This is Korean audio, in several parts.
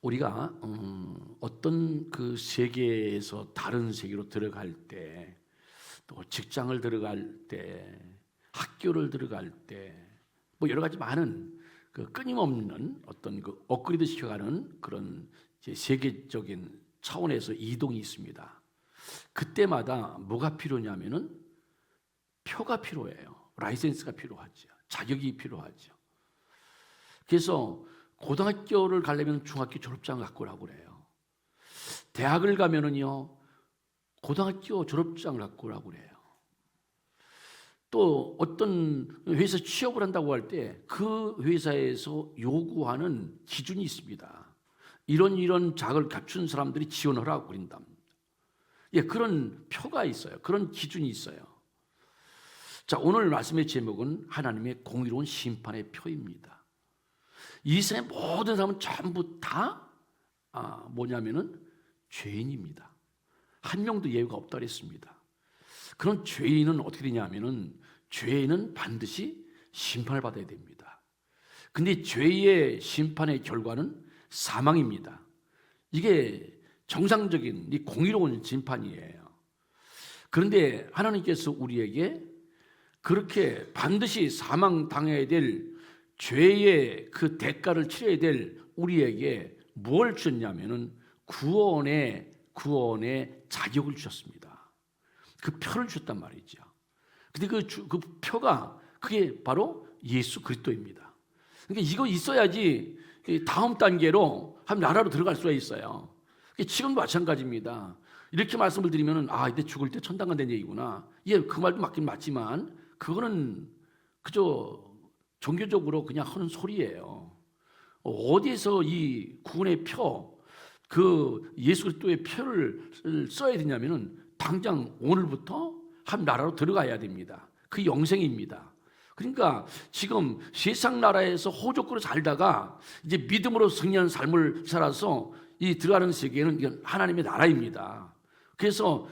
우리가 어떤 그 세계에서 다른 세계로 들어갈 때, 또 직장을 들어갈 때, 학교를 들어갈 때, 뭐 여러 가지 많은 그 끊임없는 어떤 그 업그레이드 시켜가는 그런 이제 세계적인 차원에서 이동이 있습니다. 그때마다 뭐가 필요냐면은 표가 필요해요. 라이센스가 필요하죠. 자격이 필요하죠. 그래서 고등학교를 가려면 중학교 졸업장을 갖고 오라고 그래요. 대학을 가면은요, 고등학교 졸업장을 갖고 오라고 그래요. 또 어떤 회사 취업을 한다고 할 때 그 회사에서 요구하는 기준이 있습니다. 이런 자격을 갖춘 사람들이 지원을 하고 그린답니다. 예, 그런 표가 있어요. 그런 기준이 있어요. 자, 오늘 말씀의 제목은 하나님의 공의로운 심판의 표입니다. 이 세상의 모든 사람은 전부 다 뭐냐면은 죄인입니다. 한 명도 예외가 없다 그랬습니다. 그런 죄인은 어떻게 되냐면은 죄인은 반드시 심판을 받아야 됩니다. 근데 죄의 심판의 결과는 사망입니다. 이게 정상적인 이 공의로운 심판이에요. 그런데 하나님께서 우리에게 그렇게 반드시 사망당해야 될 죄의 그 대가를 치러야 될 우리에게 뭘 주셨냐면은 구원의 자격을 주셨습니다. 그 표를 주셨단 말이죠. 근데 그 표가 그게 바로 예수 그리스도입니다. 그러니까 이거 있어야지 다음 단계로 한 나라로 들어갈 수가 있어요. 지금도 마찬가지입니다. 이렇게 말씀을 드리면은 이때 죽을 때 천당 간다는 얘기구나. 예, 그 말도 맞긴 맞지만 그거는 그저 종교적으로 그냥 하는 소리예요. 어디에서 이 구원의 표, 그 예수 그리스도의 표를 써야 되냐면은 당장 오늘부터 한 나라로 들어가야 됩니다. 그 영생입니다. 그러니까 지금 세상 나라에서 호적으로 살다가 이제 믿음으로 승리하는 삶을 살아서 이 들어가는 세계는 이건 하나님의 나라입니다. 그래서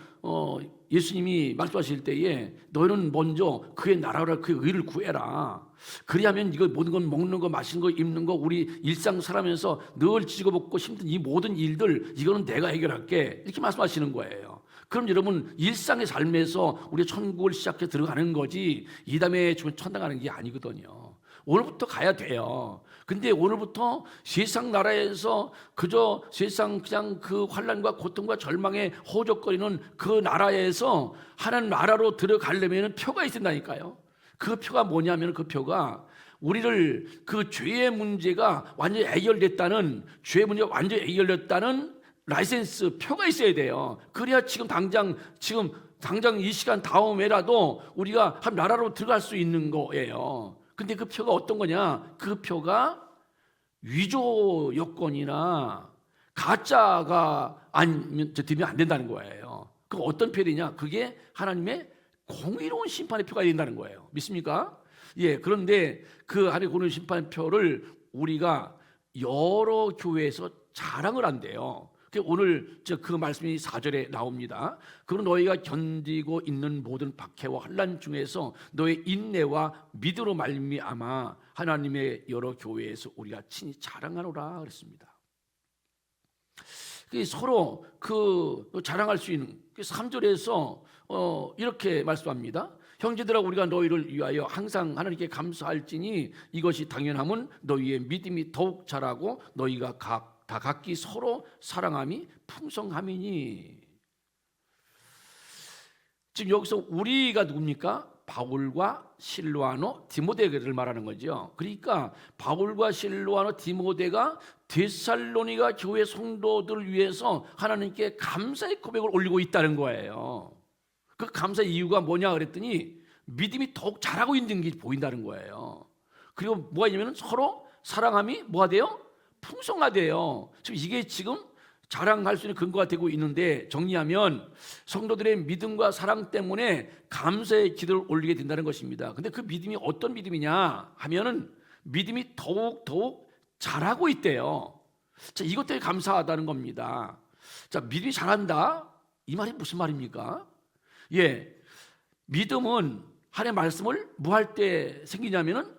예수님이 말씀하실 때에 너희는 먼저 그의 나라라 그의 의를 구해라. 그리하면 이거 모든 건 먹는 거 마시는 거 입는 거 우리 일상 살아면서 늘 지지고 볶고 힘든 이 모든 일들 이거는 내가 해결할게. 이렇게 말씀하시는 거예요. 그럼 여러분 일상의 삶에서 우리 천국을 시작해 들어가는 거지 이 다음에 천당 가는 게 아니거든요. 오늘부터 가야 돼요. 근데 오늘부터 세상 나라에서 그저 세상 그냥 그 환난과 고통과 절망에 호적거리는 그 나라에서 하나님 나라로 들어가려면 표가 있어야 된다니까요. 그 표가 뭐냐면 그 표가 우리를 그 죄의 문제가 완전히 해결됐다는 죄의 문제가 완전히 해결됐다는 라이센스 표가 있어야 돼요. 그래야 지금 당장 이 시간 다음에라도 우리가 한 나라로 들어갈 수 있는 거예요. 근데 그 표가 어떤 거냐? 그 표가 위조 여건이나 가짜가 아니면 되면 안 된다는 거예요. 그 어떤 표이냐? 그게 하나님의 공의로운 심판의 표가 된다는 거예요. 믿습니까? 예. 그런데 그 하나님의 공의로운 심판의 표를 우리가 여러 교회에서 자랑을 한대요. 오늘 그 말씀이 4절에 나옵니다. 그리고 너희가 견디고 있는 모든 박해와 환난 중에서 너의 인내와 믿음으로 말미암아 하나님의 여러 교회에서 우리가 친히 자랑하노라 그랬습니다. 서로 그 자랑할 수 있는 3절에서 이렇게 말씀합니다. 형제들아 우리가 너희를 위하여 항상 하나님께 감사할지니 이것이 당연함은 너희의 믿음이 더욱 자라고 너희가 다 각기 서로 사랑함이 풍성함이니. 지금 여기서 우리가 누굽니까? 바울과 실로아노, 디모데를 말하는 거죠. 그러니까 바울과 실로아노, 디모데가 데살로니가 교회 성도들을 위해서 하나님께 감사의 고백을 올리고 있다는 거예요. 그 감사의 이유가 뭐냐 그랬더니 믿음이 더욱 자라고 있는 게 보인다는 거예요. 그리고 뭐가 있냐면 서로 사랑함이 뭐가 돼요? 풍성하대요. 이게 지금 자랑할 수 있는 근거가 되고 있는데 정리하면 성도들의 믿음과 사랑 때문에 감사의 기도를 올리게 된다는 것입니다. 근데 그 믿음이 어떤 믿음이냐 하면은 믿음이 더욱 자라고 있대요. 자, 이것 때문에 감사하다는 겁니다. 자, 믿음이 자란다? 이 말이 무슨 말입니까? 예, 믿음은 하나님의 말씀을 뭐 할 때 생기냐면은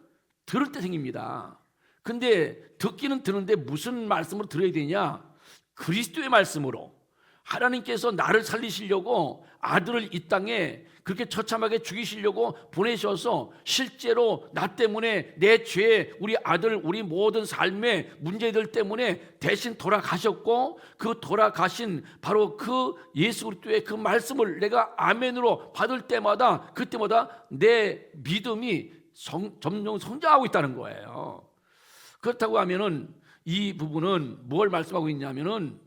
들을 때 생깁니다. 근데 듣기는 듣는데 무슨 말씀으로 들어야 되냐? 그리스도의 말씀으로. 하나님께서 나를 살리시려고 아들을 이 땅에 그렇게 처참하게 죽이시려고 보내셔서 실제로 나 때문에 내 죄, 우리 아들, 우리 모든 삶의 문제들 때문에 대신 돌아가셨고, 그 돌아가신 바로 그 예수 그리스도의 그 말씀을 내가 아멘으로 받을 때마다 그때마다 내 믿음이 점점 성장하고 있다는 거예요. 그렇다고 하면은 이 부분은 뭘 말씀하고 있냐면은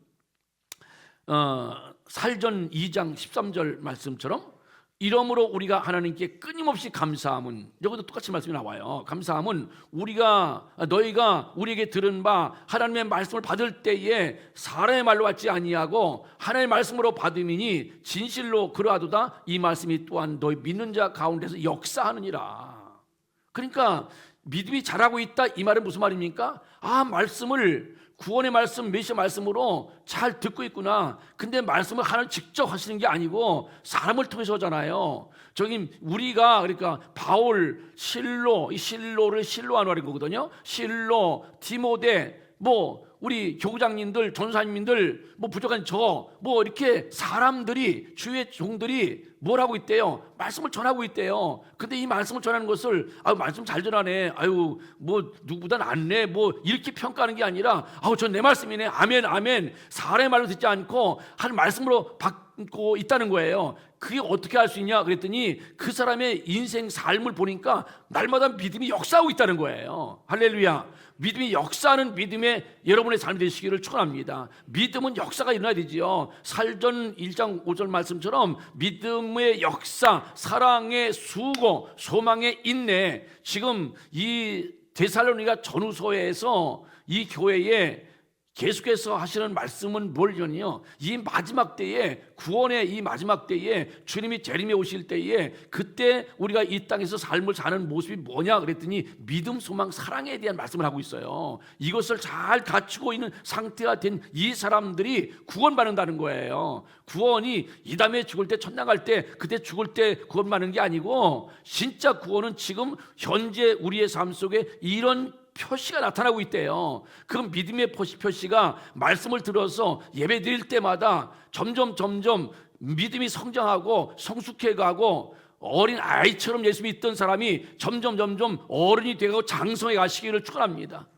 살전 2장 13절 말씀처럼 이러므로 우리가 하나님께 끊임없이 감사함은, 여기도 똑같이 말씀이 나와요. 감사함은 너희가 우리에게 들은 바 하나님의 말씀을 받을 때에 사람의 말로 받지 아니하고 하나님의 말씀으로 받음이니 진실로 그러하도다. 이 말씀이 또한 너희 믿는 자 가운데서 역사하느니라. 그러니까 믿음이 자라고 있다, 이 말은 무슨 말입니까? 말씀을, 구원의 말씀, 메시아 말씀으로 잘 듣고 있구나. 근데 말씀을 하나님 직접 하시는 게 아니고 사람을 통해서 하잖아요. 저기 우리가, 그러니까 바울, 실로, 이 실로를 실로하는 거거든요. 실로, 디모데, 우리 교구장님들, 전사님들, 부족한 이렇게 사람들이, 주의 종들이 뭘 하고 있대요? 말씀을 전하고 있대요. 근데 이 말씀을 전하는 것을, 말씀 잘 전하네, 누구보다 낫네, 이렇게 평가하는 게 아니라, 전 내 말씀이네, 아멘, 아멘. 사람의 말로 듣지 않고 하나님 말씀으로 받고 있다는 거예요. 그게 어떻게 할 수 있냐 그랬더니 그 사람의 인생 삶을 보니까 날마다 믿음이 역사하고 있다는 거예요. 할렐루야. 믿음이 역사하는 믿음의 여러분의 삶이 되시기를 축원합니다. 믿음은 역사가 일어나야 되지요. 살전 1장 5절 말씀처럼 믿음의 역사, 사랑의 수고, 소망의 인내. 지금 이 데살로니가 전후서에서 이 교회에 계속해서 하시는 말씀은 뭘요요? 이 마지막 때에, 구원의 이 마지막 때에, 주님이 재림에 오실 때에, 그때 우리가 이 땅에서 삶을 사는 모습이 뭐냐 그랬더니 믿음, 소망, 사랑에 대한 말씀을 하고 있어요. 이것을 잘 갖추고 있는 상태가 된 이 사람들이 구원받는다는 거예요. 구원이 이 다음에 죽을 때, 천당 갈 때, 그때 죽을 때 구원받는 게 아니고, 진짜 구원은 지금 현재 우리의 삶 속에 이런 표시가 나타나고 있대요. 그 믿음의 표시가 말씀을 들어서 예배 드릴 때마다 점점 믿음이 성장하고 성숙해가고, 어린 아이처럼 예수 믿던 사람이 점점 어른이 되고 장성해 가시기를 축원합니다.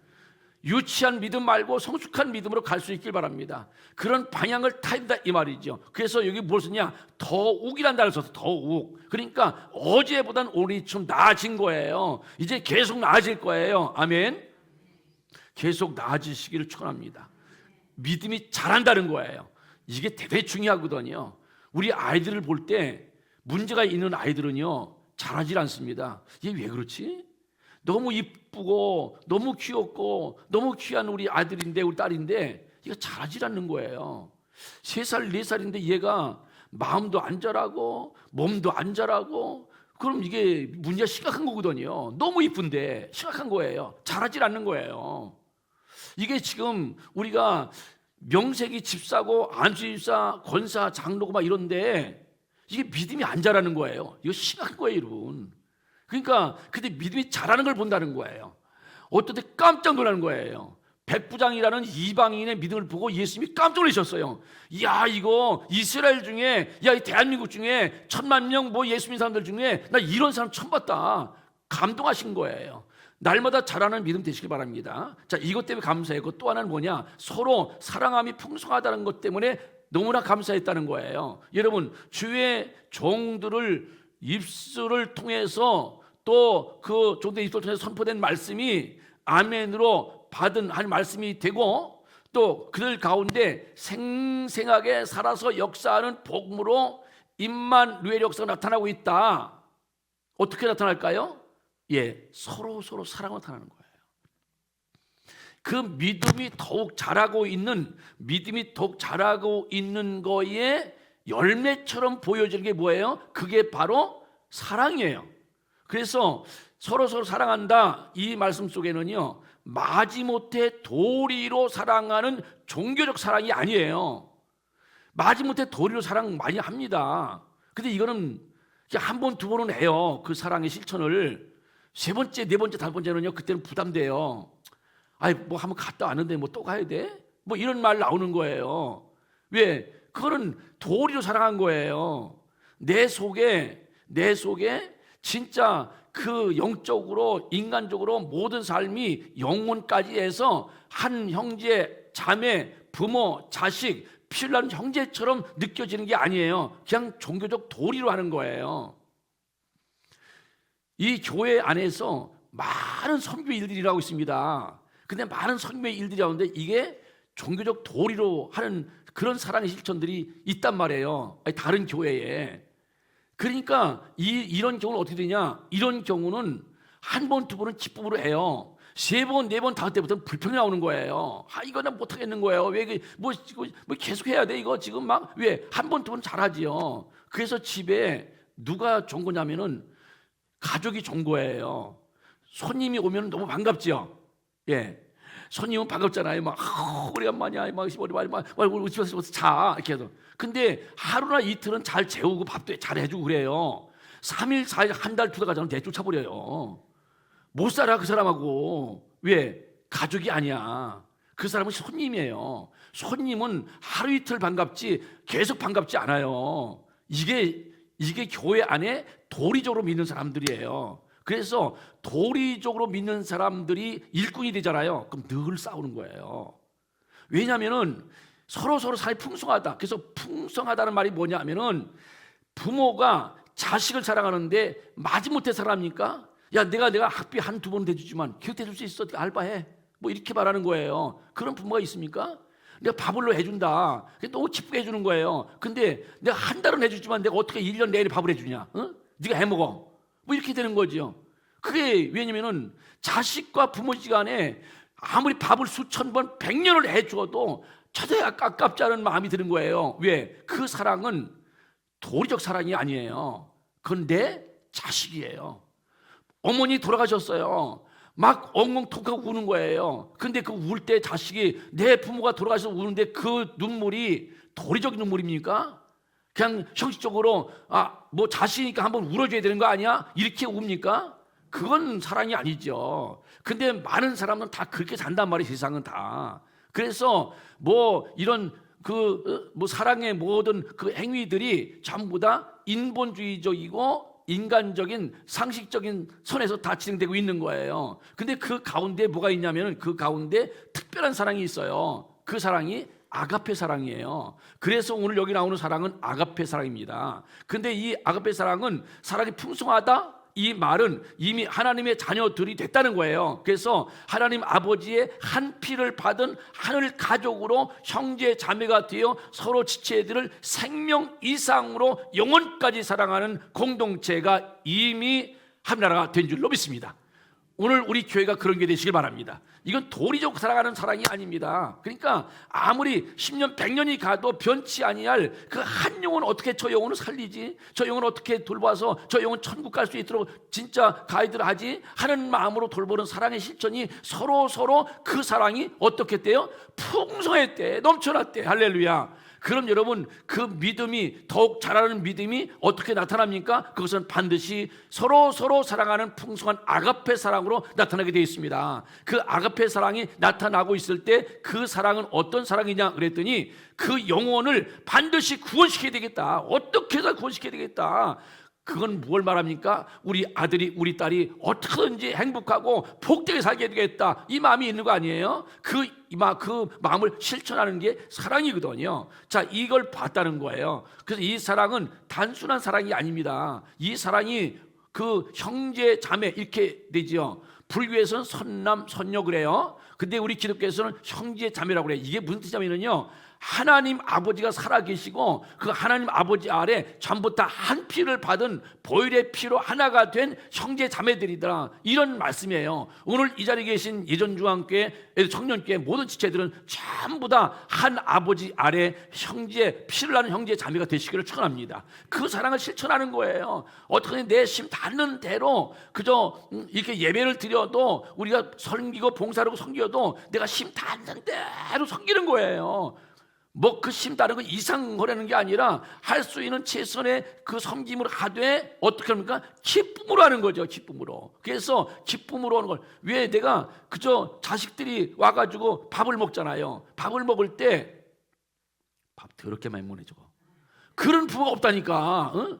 유치한 믿음 말고 성숙한 믿음으로 갈 수 있길 바랍니다. 그런 방향을 타야 된다, 이 말이죠. 그래서 여기 뭘 쓰냐? 더욱이란 단어를 써서 더욱. 그러니까 어제보단 오늘이 좀 나아진 거예요. 이제 계속 나아질 거예요. 아멘. 계속 나아지시기를 축원합니다. 믿음이 자란다는 거예요. 이게 대단히 중요하거든요. 우리 아이들을 볼 때 문제가 있는 아이들은요, 자라질 않습니다. 이게 왜 그렇지? 너무 이쁘고 너무 귀엽고 너무 귀한 우리 아들인데, 우리 딸인데 얘가 자라질 않는 거예요. 3살 4살인데 얘가 마음도 안 자라고 몸도 안 자라고, 그럼 이게 문제가 심각한 거거든요. 너무 이쁜데 심각한 거예요. 자라질 않는 거예요. 이게 지금 우리가 명색이 집사고 안수집사, 권사, 장로고 막 이런데 이게 믿음이 안 자라는 거예요. 이거 심각한 거예요, 여러분. 그러니까 근데 믿음이 자라는 걸 본다는 거예요. 어떤 때 깜짝 놀라는 거예요. 백부장이라는 이방인의 믿음을 보고 예수님이 깜짝 놀라셨어요. 야, 이거 이스라엘 중에, 이 대한민국 중에 1000만 명 예수 믿는 사람들 중에 나 이런 사람 처음 봤다. 감동하신 거예요. 날마다 자라는 믿음 되시길 바랍니다. 자, 이것 때문에 감사했고, 또 하나는 뭐냐? 서로 사랑함이 풍성하다는 것 때문에 너무나 감사했다는 거예요. 여러분, 주의 종들을 입술을 통해서, 또 그 종들의 입술을 통해서 선포된 말씀이 아멘으로 받은 한 말씀이 되고, 또 그들 가운데 생생하게 살아서 역사하는 복음으로 임마누엘 역사가 나타나고 있다. 어떻게 나타날까요? 서로 사랑으로 나타나는 거예요. 그 믿음이 더욱 자라고 있는 거에 열매처럼 보여지는 게 뭐예요? 그게 바로 사랑이에요. 그래서 서로 사랑한다, 이 말씀 속에는요, 마지못해 도리로 사랑하는 종교적 사랑이 아니에요. 마지못해 도리로 사랑 많이 합니다. 근데 이거는 한 번, 두 번은 해요. 그 사랑의 실천을. 3번째, 4번째, 5번째는요, 그때는 부담돼요. 아이 뭐 한번 갔다 왔는데 뭐 또 가야 돼? 뭐 이런 말 나오는 거예요. 왜? 그거는 도리로 사랑한 거예요. 내 속에 진짜 그 영적으로 인간적으로 모든 삶이 영혼까지 해서 한 형제, 자매, 부모, 자식, 피를 나는 형제처럼 느껴지는 게 아니에요. 그냥 종교적 도리로 하는 거예요. 이 교회 안에서 많은 선교 일들이 일어나고 있습니다. 근데 많은 선교의 일들이 나오는데 이게 종교적 도리로 하는 그런 사랑의 실천들이 있단 말이에요. 다른 교회에. 그러니까 이런 경우는 어떻게 되냐? 이런 경우는 한 번, 두 번은 기쁨으로 해요. 세 번, 네 번, 다섯 때부터는 불평이 나오는 거예요. 이거 나 못하겠는 거예요. 왜 뭐 계속 해야 돼? 이거 지금 막 왜 한 번, 두 번 잘하지요. 그래서 집에 누가 좋은 거냐면은 가족이 좋은 거예요. 손님이 오면 너무 반갑지요. 예. 손님은 반갑잖아요. 막 오래간만이야. 막 우리 집에서 자 이렇게 해서. 근데 하루나 이틀은 잘 재우고 밥도 잘 해주고 그래요. 3일, 4일, 한 달, 두 달 가자면 내쫓아버려요. 못 살아 그 사람하고. 왜? 가족이 아니야. 그 사람은 손님이에요. 손님은 하루 이틀 반갑지 계속 반갑지 않아요. 이게 교회 안에 도리적으로 믿는 사람들이에요. 그래서 도리적으로 믿는 사람들이 일꾼이 되잖아요. 그럼 늘 싸우는 거예요. 왜냐하면은 서로 삶이 풍성하다. 그래서 풍성하다는 말이 뭐냐면은 부모가 자식을 사랑하는데 마지못해 사랑합니까? 야 내가 학비 한두 번 대주지만 계속 대줄 수 있어. 알바해. 뭐 이렇게 말하는 거예요. 그런 부모가 있습니까? 내가 밥을 해준다. 너무 기쁘게 해주는 거예요. 근데 내가 한 달은 해주지만 내가 어떻게 1년 내내 밥을 해주냐? 어? 네가 해먹어. 뭐 이렇게 되는 거죠. 그게 왜냐면은 자식과 부모지간에 아무리 밥을 수천 번, 100년을 해주어도 저도 아깝지 않은 마음이 드는 거예요. 왜? 그 사랑은 도리적 사랑이 아니에요. 그건 내 자식이에요. 어머니 돌아가셨어요. 막 엉엉 톡하고 우는 거예요. 근데 그 울 때 자식이 내 부모가 돌아가셔서 우는데 그 눈물이 도리적 눈물입니까? 그냥 형식적으로 뭐 자식이니까 한번 울어줘야 되는 거 아니야? 이렇게 웁니까? 그건 사랑이 아니죠. 근데 많은 사람은 다 그렇게 산단 말이에요. 세상은 다. 그래서 뭐 이런 뭐 사랑의 모든 그 행위들이 전부 다 인본주의적이고 인간적인 상식적인 선에서 다 진행되고 있는 거예요. 근데 그 가운데 뭐가 있냐면 그 가운데 특별한 사랑이 있어요. 그 사랑이 아가페 사랑이에요. 그래서 오늘 여기 나오는 사랑은 아가페 사랑입니다. 근데 이 아가페 사랑은 사랑이 풍성하다? 이 말은 이미 하나님의 자녀들이 됐다는 거예요. 그래서 하나님 아버지의 한 피를 받은 하늘 가족으로 형제 자매가 되어 서로 지체들을 생명 이상으로 영원까지 사랑하는 공동체가 이미 하나가 된 줄로 믿습니다. 오늘 우리 교회가 그런 게 되시길 바랍니다. 이건 도리적 사랑하는 사랑이 아닙니다. 그러니까 아무리 10년 100년이 가도 변치 아니할 그 한 영혼 어떻게 저 영혼을 살리지? 저 영혼 어떻게 돌봐서 저 영혼 천국 갈 수 있도록 진짜 가이드를 하지? 하는 마음으로 돌보는 사랑의 실천이 서로 그 사랑이 어떻게 돼요? 풍성했대, 넘쳐났대. 할렐루야. 그럼 여러분 그 믿음이 더욱 자라는 믿음이 어떻게 나타납니까? 그것은 반드시 서로 사랑하는 풍성한 아가페 사랑으로 나타나게 되어 있습니다. 그 아가페 사랑이 나타나고 있을 때 그 사랑은 어떤 사랑이냐 그랬더니 그 영혼을 반드시 구원시켜야 되겠다. 어떻게 해서 구원시켜야 되겠다. 그건 뭘 말합니까? 우리 아들이 우리 딸이 어떻게든지 행복하고 복되게 살게 되겠다. 이 마음이 있는 거 아니에요? 그 마음을 실천하는 게 사랑이거든요. 자, 이걸 봤다는 거예요. 그래서 이 사랑은 단순한 사랑이 아닙니다. 이 사랑이 그 형제 자매 이렇게 되지요. 불교에서는 선남 선녀 그래요. 근데 우리 기독교에서는 형제 자매라고 그래요. 이게 무슨 뜻이냐면요, 하나님 아버지가 살아계시고 그 하나님 아버지 아래 전부 다 한 피를 받은 보혈의 피로 하나가 된 형제 자매들이더라, 이런 말씀이에요. 오늘 이 자리에 계신 예전중앙교회 청년교회 모든 지체들은 전부 다 한 아버지 아래 형제 피를 나는 형제 자매가 되시기를 축원합니다. 그 사랑을 실천하는 거예요. 어떻게 내 심 닿는 대로 그저 이렇게 예배를 드려도 우리가 섬기고 봉사하고 섬겨도 내가 심 닿는 대로 섬기는 거예요. 뭐 그 심 다른 거 이상 하려는 게 아니라 할 수 있는 최선의 그 섬김을 하되 어떻게 합니까? 기쁨으로 하는 거죠. 기쁨으로. 그래서 기쁨으로 하는 걸. 왜 내가 그저 자식들이 와가지고 밥을 먹잖아요. 밥을 먹을 때 밥 더럽게 많이 먹네 저거. 그런 부모가 없다니까. 응?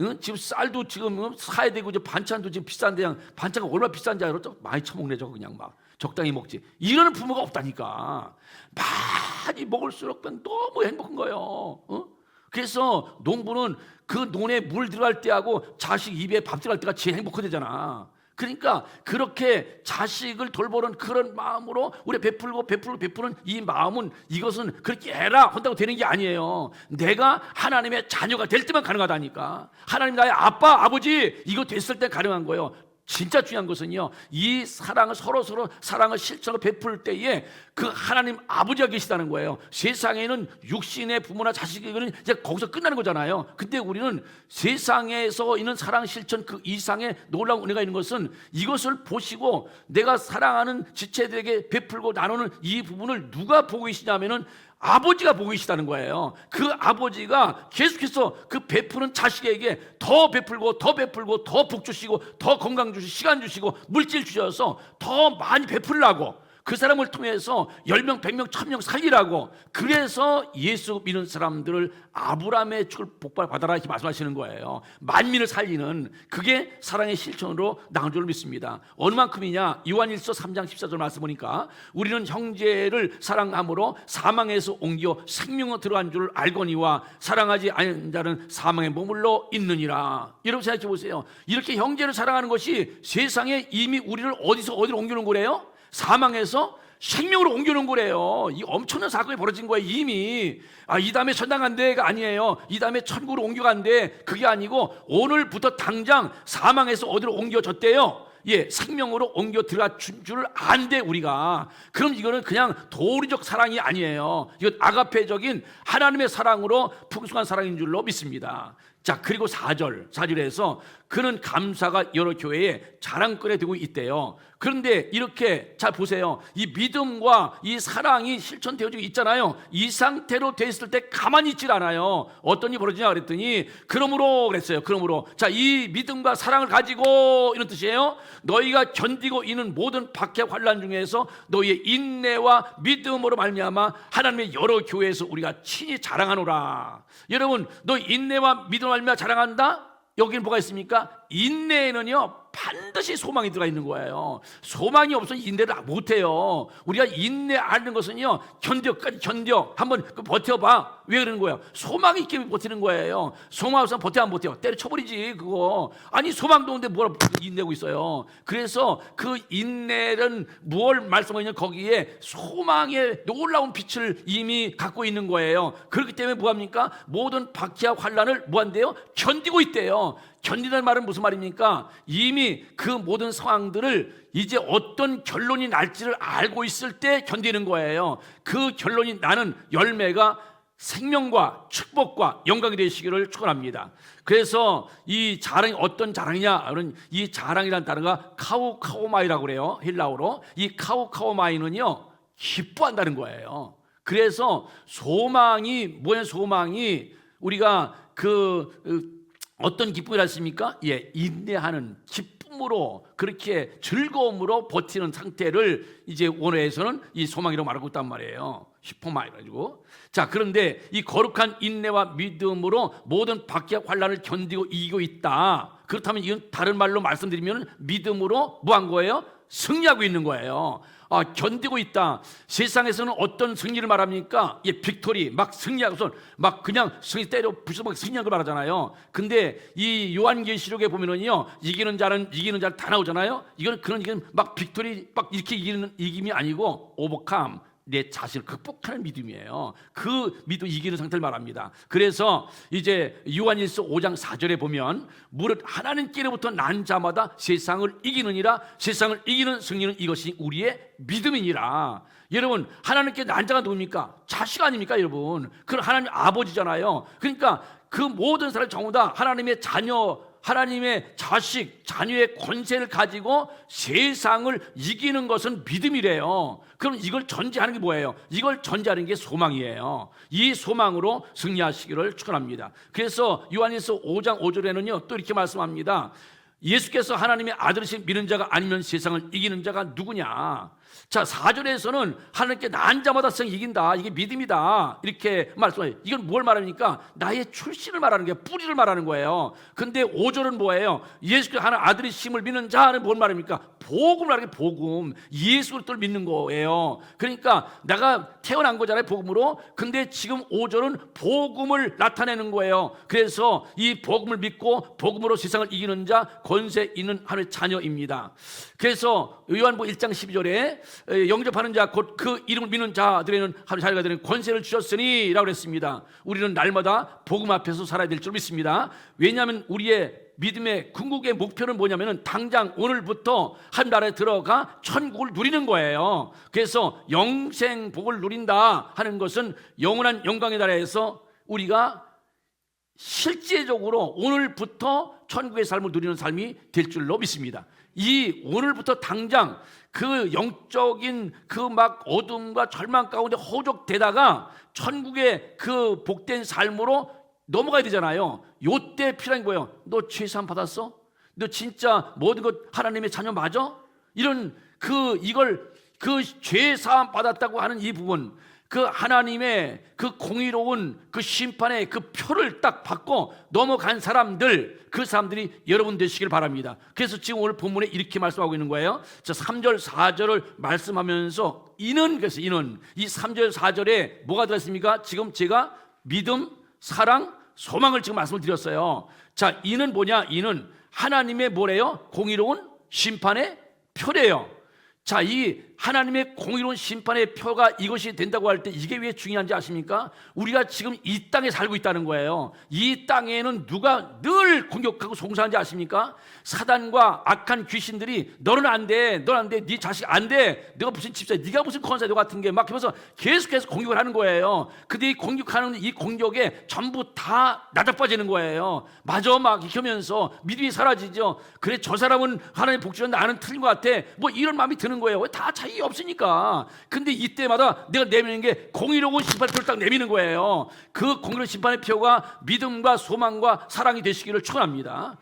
응? 지금 쌀도 지금 사야 되고 이제 반찬도 지금 비싼데 그냥 반찬가 얼마나 비싼지 알아? 많이 처먹네 저거 그냥 막 적당히 먹지. 이러는 부모가 없다니까. 많이 먹을수록 너무 행복한 거예요. 어? 그래서 농부는 그 논에 물 들어갈 때하고 자식 입에 밥 들어갈 때가 제일 행복하대잖아. 그러니까 그렇게 자식을 돌보는 그런 마음으로 우리 베푸는 이 마음은 이것은 그렇게 해라 한다고 되는 게 아니에요. 내가 하나님의 자녀가 될 때만 가능하다니까. 하나님 나의 아빠 아버지 이거 됐을 때 가능한 거예요. 진짜 중요한 것은요, 이 사랑을 서로 사랑을 실천으로 베풀 때에 그 하나님 아버지가 계시다는 거예요. 세상에는 육신의 부모나 자식에게는 이제 거기서 끝나는 거잖아요. 근데 우리는 세상에서 있는 사랑 실천 그 이상의 놀라운 은혜가 있는 것은 이것을 보시고 내가 사랑하는 지체들에게 베풀고 나누는 이 부분을 누가 보고 계시냐면은 아버지가 보고 계시다는 거예요. 그 아버지가 계속해서 그 베푸는 자식에게 더 베풀고 더 복 주시고 더 건강 주시고 시간 주시고 물질 주셔서 더 많이 베풀라고 그 사람을 통해서 10명, 100명, 1000명 살리라고. 그래서 예수 믿는 사람들을 아브라함의 축복을 받아라 이렇게 말씀하시는 거예요. 만민을 살리는 그게 사랑의 실천으로 나온 줄 믿습니다. 어느 만큼이냐? 요한일서 3장 14절 말씀 보니까 우리는 형제를 사랑함으로 사망에서 옮겨 생명으로 들어간 줄 알거니와 사랑하지 않는 자는 사망에 머물러 있느니라. 여러분 생각해 보세요. 이렇게 형제를 사랑하는 것이 세상에 이미 우리를 어디서 어디로 옮기는 거래요? 사망에서 생명으로 옮겨놓은 거래요. 이 엄청난 사건이 벌어진 거예요. 이미 이 다음에 천당간대가 아니에요. 이 다음에 천국으로 옮겨간대. 그게 아니고 오늘부터 당장 사망에서 어디로 옮겨졌대요. 예, 생명으로 옮겨 들어가 준 줄 안돼 우리가. 그럼 이거는 그냥 도리적 사랑이 아니에요. 이건 아가페적인 하나님의 사랑으로 풍성한 사랑인 줄로 믿습니다. 자, 그리고 4절에서 그는 감사가 여러 교회에 자랑거리가 되고 있대요. 그런데 이렇게 잘 보세요. 이 믿음과 이 사랑이 실천되어지고 있잖아요. 이 상태로 돼 있을 때 가만히 있질 않아요. 어떤 일이 벌어지냐 그랬더니 그러므로 그랬어요. 그러므로 자, 이 믿음과 사랑을 가지고 이런 뜻이에요. 너희가 견디고 있는 모든 박해 환난 중에서 너희의 인내와 믿음으로 말미암아 하나님의 여러 교회에서 우리가 친히 자랑하노라. 여러분, 너 인내와 믿음으로 말미암아 자랑한다? 여기는 뭐가 있습니까? 인내에는요 반드시 소망이 들어가 있는 거예요. 소망이 없으면 인내를 못해요. 우리가 인내하는 것은요 견뎌 한번 버텨봐. 왜 그러는 거예요? 소망이 있기 버티는 거예요. 소망 없으면 버텨 안 버텨? 때려쳐버리지 그거. 아니 소망도 없는데 뭐라 인내고 있어요. 그래서 그 인내는 무엇을 말씀하냐, 거기에 소망의 놀라운 빛을 이미 갖고 있는 거예요. 그렇기 때문에 뭐합니까? 모든 박해와 환난을 뭐한대요? 견디고 있대요. 견디는 말은 무슨 말입니까? 이미 그 모든 상황들을 이제 어떤 결론이 날지를 알고 있을 때 견디는 거예요. 그 결론이 나는 열매가 생명과 축복과 영광이 되시기를 축원합니다. 그래서 이 자랑이 어떤 자랑이냐? 이 자랑이라는 단어가 카우카오마이라고 그래요. 헬라어로. 이 카우카오마이는요 기뻐한다는 거예요. 그래서 소망이 뭐예요? 소망이 우리가 어떤 기쁨이라 했습니까? 예, 인내하는 기쁨으로 그렇게 즐거움으로 버티는 상태를 이제 원어에서는 이 소망이라고 말하고 있단 말이에요. 히포마 해가지고. 자, 그런데 이 거룩한 인내와 믿음으로 모든 박해와 환난을 견디고 이기고 있다. 그렇다면 이건 다른 말로 말씀드리면 믿음으로 뭐 한 거예요? 승리하고 있는 거예요. 견디고 있다. 세상에서는 어떤 승리를 말합니까? 예, 빅토리, 막 승리하고서 막 그냥 승리 때려 부숴서 막 승리한 걸 말하잖아요. 근데 이 요한계시록에 보면은요, 이기는 자는 다 나오잖아요. 이건 막 빅토리, 막 이렇게 이김이 아니고 오버캄, 내 자신을 극복하는 믿음이에요. 그 믿음 이기는 상태를 말합니다. 그래서 이제 요한일서 5장 4절에 보면 무릇 하나님께로부터 난 자마다 세상을 이기느니라. 세상을 이기는 승리는 이것이 우리의 믿음이니라. 여러분, 하나님께 난 자가 누굽니까? 자식 아닙니까 여러분? 그건 하나님 아버지잖아요. 그러니까 그 모든 사람이 전부 다 하나님의 자녀 하나님의 자식, 자녀의 권세를 가지고 세상을 이기는 것은 믿음이래요. 그럼 이걸 전제하는 게 뭐예요? 이걸 전제하는 게 소망이에요. 이 소망으로 승리하시기를 축원합니다. 그래서 요한일서 5장 5절에는요 또 이렇게 말씀합니다. 예수께서 하나님의 아들이신 믿는 자가 아니면 세상을 이기는 자가 누구냐? 자, 4절에서는 하나님께 난 자마다 세상 이긴다. 이게 믿음이다. 이렇게 말씀해요. 이건 뭘 말합니까? 나의 출신을 말하는 게 뿌리를 말하는 거예요. 근데 5절은 뭐예요? 예수께서 하나님 아들이심을 믿는 자는 뭘 말합니까? 복음을 말하는 게 복음. 예수 그리스도를 믿는 거예요. 그러니까 내가 태어난 거잖아요, 복음으로. 근데 지금 5절은 복음을 나타내는 거예요. 그래서 이 복음을 믿고 복음으로 세상을 이기는 자, 권세 있는 하나님의 자녀입니다. 그래서 요한복음 1장 12절에 영접하는 자 곧 그 이름을 믿는 자들에는 하나님 자녀가 되는 권세를 주셨으니 라고 했습니다. 우리는 날마다 복음 앞에서 살아야 될 줄 믿습니다. 왜냐하면 우리의 믿음의 궁극의 목표는 뭐냐면 당장 오늘부터 한 나라에 들어가 천국을 누리는 거예요. 그래서 영생복을 누린다 하는 것은 영원한 영광의 나라에서 우리가 실제적으로 오늘부터 천국의 삶을 누리는 삶이 될 줄로 믿습니다. 이 오늘부터 당장 그 영적인 그 막 어둠과 절망 가운데 허족되다가 천국의 그 복된 삶으로 넘어가야 되잖아요. 요때 필요한 거예요. 너 죄사함 받았어? 너 진짜 모든 것 하나님의 자녀 맞아? 이런 이걸 죄사함 받았다고 하는 이 부분, 그 하나님의 그 공의로운 그 심판의 그 표를 딱 받고 넘어간 사람들, 그 사람들이 여러분 되시길 바랍니다. 그래서 지금 오늘 본문에 이렇게 말씀하고 있는 거예요. 자, 3절 4절을 말씀하면서 그래서 이 3절 4절에 뭐가 들었습니까? 지금 제가 믿음, 사랑, 소망을 지금 말씀을 드렸어요. 자, 이는 뭐냐? 이는 하나님의 뭐래요? 공의로운 심판의 표래요. 자, 이 하나님의 공의로운 심판의 표가 이것이 된다고 할 때 이게 왜 중요한지 아십니까? 우리가 지금 이 땅에 살고 있다는 거예요. 이 땅에는 누가 늘 공격하고 송사하는지 아십니까? 사단과 악한 귀신들이 너는 안 돼, 넌 안 돼, 네 자식 안 돼, 너가 무슨 집사야, 네가 무슨 권사야 같은 게 막 하면서 계속해서 공격을 하는 거예요. 근데 이 공격하는 이 공격에 전부 다 나자빠지는 거예요. 마저 막 이러면서 믿음이 사라지죠. 그래, 저 사람은 하나님 복주는 나는 틀린 것 같아. 뭐 이런 마음이 드는 거예요. 왜? 다 차이 없으니까. 근데 이때마다 내가 내미는 게 공의로운 심판표를 딱 내미는 거예요. 그 공의로운 심판의 표가 믿음과 소망과 사랑이 되시기를 축원합니다.